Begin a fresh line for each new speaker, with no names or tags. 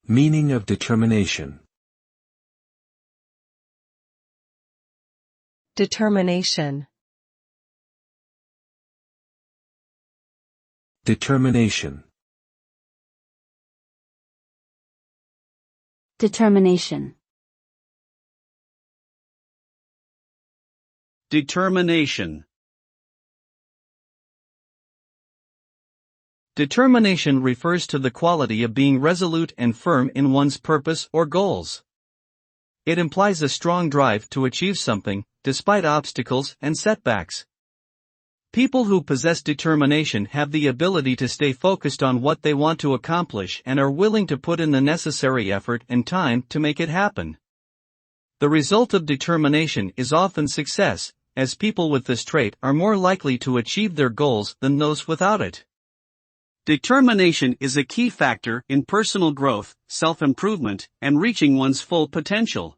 Meaning of determination.
Determination.
Determination.
Determination.
Determination. Determination refers to the quality of being resolute and firm in one's purpose or goals. It implies a strong drive to achieve something, despite obstacles and setbacks. People who possess determination have the ability to stay focused on what they want to accomplish and are willing to put in the necessary effort and time to make it happen. The result of determination is often success, as people with this trait are more likely to achieve their goals than those without it. Determination is a key factor in personal growth, self-improvement, and reaching one's full potential.